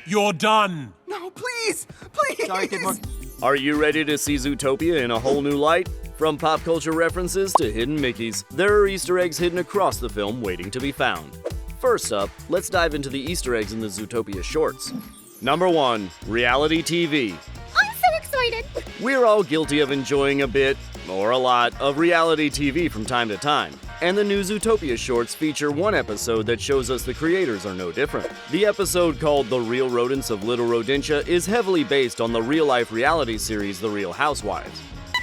You're done. No, please! Please! Sorry, kid, more. Are you ready to see Zootopia in a whole new light? From pop culture references to hidden Mickeys, there are Easter eggs hidden across the film waiting to be found. First up, let's dive into the Easter eggs in the Zootopia shorts. Number 1. Reality TV. I'm so excited! We're all guilty of enjoying a bit, or a lot, of reality TV from time to time. And the new Zootopia shorts feature one episode that shows us the creators are no different. The episode, called The Real Rodents of Little Rodentia, is heavily based on the real-life reality series The Real Housewives. No.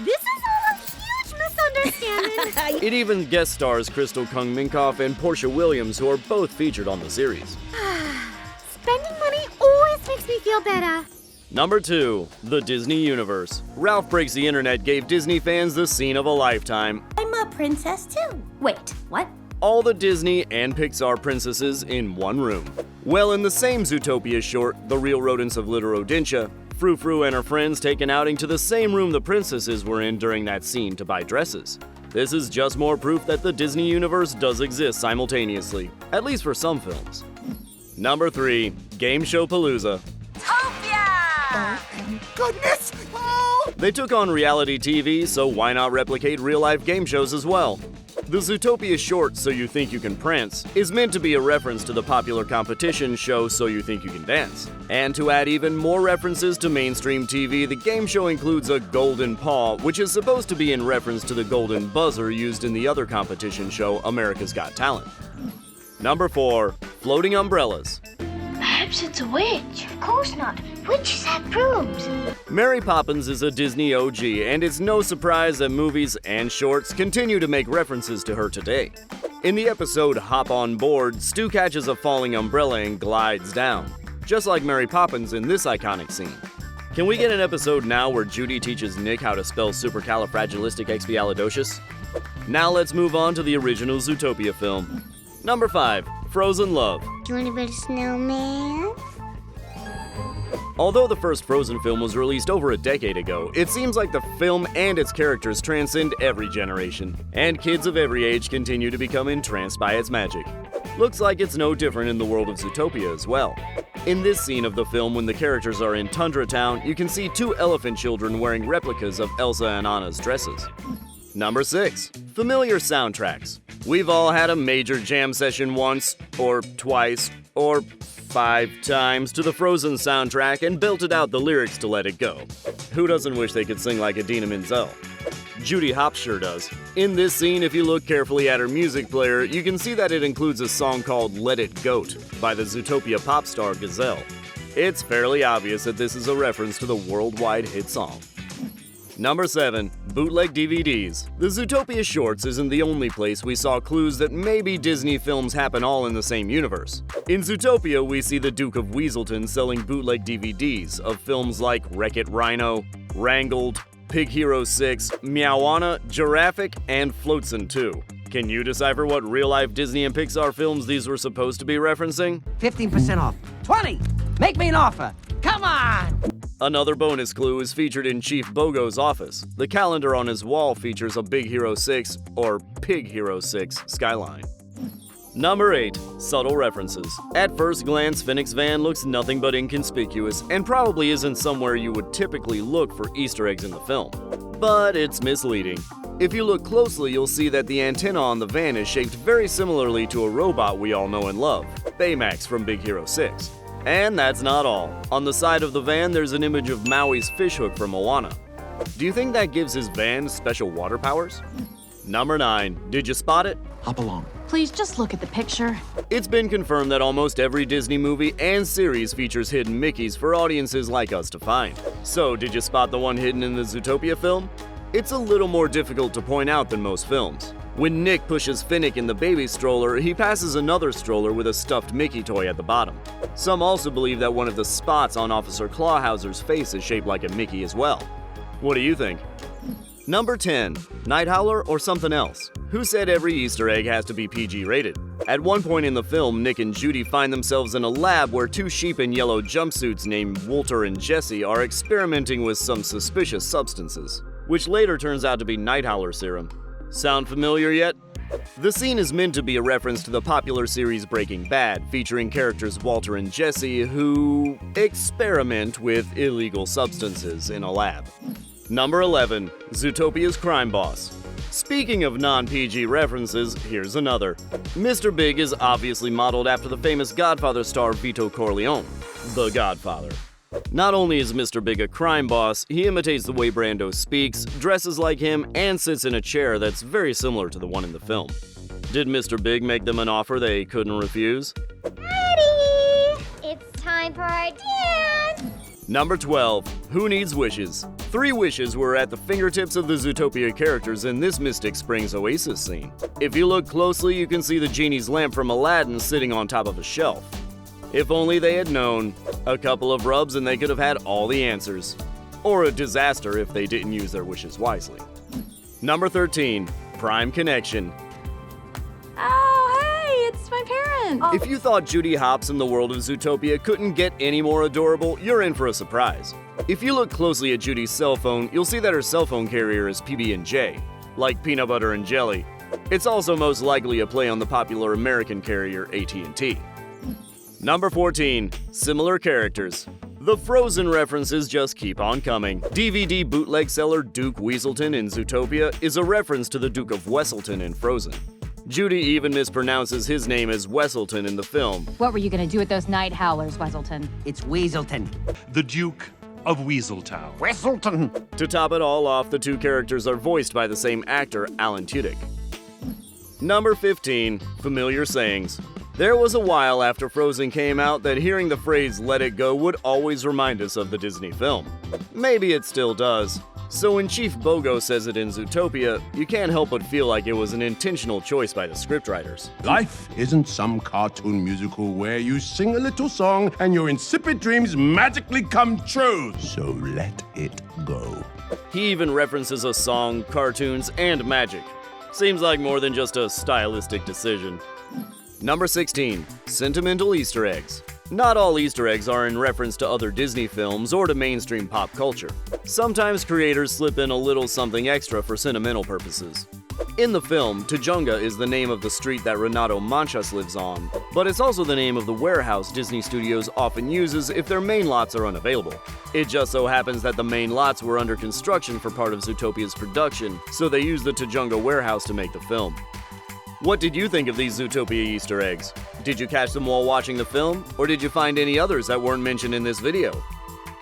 This is all a huge misunderstanding. It even guest stars Crystal Kung Minkoff and Portia Williams, who are both featured on the series. Spending money always makes me feel better. Number 2. The Disney Universe. Ralph Breaks the Internet gave Disney fans the scene of a lifetime. I'm a princess too. Wait, what? All the Disney and Pixar princesses in one room. Well, in the same Zootopia short, The Real Rodents of Little Rodentia, Frou Frou and her friends take an outing to the same room the princesses were in during that scene to buy dresses. This is just more proof that the Disney universe does exist simultaneously, at least for some films. Number 3. Game Show Palooza. Goodness! Oh! They took on reality TV, so why not replicate real-life game shows as well? The Zootopia short, So You Think You Can Prance, is meant to be a reference to the popular competition show So You Think You Can Dance. And to add even more references to mainstream TV, the game show includes a golden paw, which is supposed to be in reference to the golden buzzer used in the other competition show America's Got Talent. Number 4. Floating Umbrellas. Perhaps it's a witch. Of course not. Witches have brooms. Mary Poppins is a Disney OG, and it's no surprise that movies and shorts continue to make references to her today. In the episode Hop on Board, Stu catches a falling umbrella and glides down, just like Mary Poppins in this iconic scene. Can we get an episode now where Judy teaches Nick how to spell supercalifragilisticexpialidocious? Now let's move on to the original Zootopia film. Number 5. Frozen Love. Do you want to build a snowman? Although the first Frozen film was released over a decade ago, it seems like the film and its characters transcend every generation, and kids of every age continue to become entranced by its magic. Looks like it's no different in the world of Zootopia as well. In this scene of the film, when the characters are in Tundra Town, you can see 2 elephant children wearing replicas of Elsa and Anna's dresses. Number 6. Familiar soundtracks. We've all had a major jam session once, or twice, or 5 times to the Frozen soundtrack and belted out the lyrics to Let It Go. Who doesn't wish they could sing like Idina Menzel? Judy Hopps sure does. In this scene, if you look carefully at her music player, you can see that it includes a song called Let It Goat by the Zootopia pop star Gazelle. It's fairly obvious that this is a reference to the worldwide hit song. Number 7. Bootleg DVDs. The Zootopia shorts isn't the only place we saw clues that maybe Disney films happen all in the same universe. In Zootopia, we see the Duke of Weselton selling bootleg DVDs of films like Wreck-It Rhino, Wrangled, Pig Hero 6, Meowana, Giraffic, and Floatsin' 2. Can you decipher what real-life Disney and Pixar films these were supposed to be referencing? 15% off. 20! Make me an offer! Come on! Another bonus clue is featured in Chief Bogo's office. The calendar on his wall features a Big Hero 6, or Pig Hero 6, skyline. Number 8. Subtle references. At first glance, Finnick's van looks nothing but inconspicuous and probably isn't somewhere you would typically look for Easter eggs in the film. But it's misleading. If you look closely, you'll see that the antenna on the van is shaped very similarly to a robot we all know and love, Baymax from Big Hero 6. And that's not all. On the side of the van, there's an image of Maui's fishhook from Moana. Do you think that gives his van special water powers? Number 9. Did you spot it? Hop along. Please just look at the picture. It's been confirmed that almost every Disney movie and series features hidden Mickeys for audiences like us to find. So, did you spot the one hidden in the Zootopia film? It's a little more difficult to point out than most films. When Nick pushes Finnick in the baby stroller, he passes another stroller with a stuffed Mickey toy at the bottom. Some also believe that one of the spots on Officer Clawhauser's face is shaped like a Mickey as well. What do you think? Number 10. Night Howler or something else? Who said every Easter egg has to be PG rated? At one point in the film, Nick and Judy find themselves in a lab where 2 sheep in yellow jumpsuits named Walter and Jesse are experimenting with some suspicious substances, which later turns out to be Night Howler serum. Sound familiar yet? The scene is meant to be a reference to the popular series Breaking Bad, featuring characters Walter and Jesse who experiment with illegal substances in a lab. Number 11. Zootopia's crime boss. Speaking of non-PG references, here's another. Mr. Big is obviously modeled after the famous Godfather star Vito Corleone, the Godfather. Not only is Mr. Big a crime boss, he imitates the way Brando speaks, dresses like him, and sits in a chair that's very similar to the one in the film. Did Mr. Big make them an offer they couldn't refuse? Ready! It's time for our dance! Number 12. Who Needs Wishes? 3 wishes were at the fingertips of the Zootopia characters in this Mystic Springs Oasis scene. If you look closely, you can see the genie's lamp from Aladdin sitting on top of a shelf. If only they had known. A couple of rubs and they could have had all the answers. Or a disaster if they didn't use their wishes wisely. Number 13. Prime Connection. Oh, hey, it's my parents. If you thought Judy Hopps in the world of Zootopia couldn't get any more adorable, you're in for a surprise. If you look closely at Judy's cell phone, you'll see that her cellphone carrier is PB&J, like peanut butter and jelly. It's also most likely a play on the popular American carrier AT&T. Number 14. Similar characters. The Frozen references just keep on coming. DVD bootleg seller Duke Weselton in Zootopia is a reference to the Duke of Weselton in Frozen. Judy even mispronounces his name as Weselton in the film. What were you gonna do with those night howlers, Weselton? It's Weselton. The Duke of Weaseltown. Weselton. To top it all off, the 2 characters are voiced by the same actor, Alan Tudyk. Number 15. Familiar sayings. There was a while after Frozen came out that hearing the phrase "let it go" would always remind us of the Disney film. Maybe it still does. So when Chief Bogo says it in Zootopia, you can't help but feel like it was an intentional choice by the scriptwriters. Life isn't some cartoon musical where you sing a little song and your insipid dreams magically come true. So let it go. He even references a song, cartoons, and magic. Seems like more than just a stylistic decision. Number 16. Sentimental Easter eggs. Not all Easter eggs are in reference to other Disney films or to mainstream pop culture. Sometimes creators slip in a little something extra for sentimental purposes. In the film, Tujunga is the name of the street that Renato Manchas lives on, but it's also the name of the warehouse Disney Studios often uses if their main lots are unavailable. It just so happens that the main lots were under construction for part of Zootopia's production, so they used the Tujunga warehouse to make the film. What did you think of these Zootopia Easter eggs? Did you catch them while watching the film, or did you find any others that weren't mentioned in this video?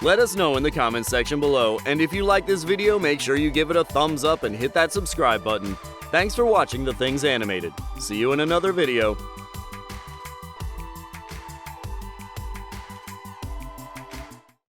Let us know in the comments section below, and if you like this video, make sure you give it a thumbs up and hit that subscribe button. Thanks for watching The Things Animated. See you in another video.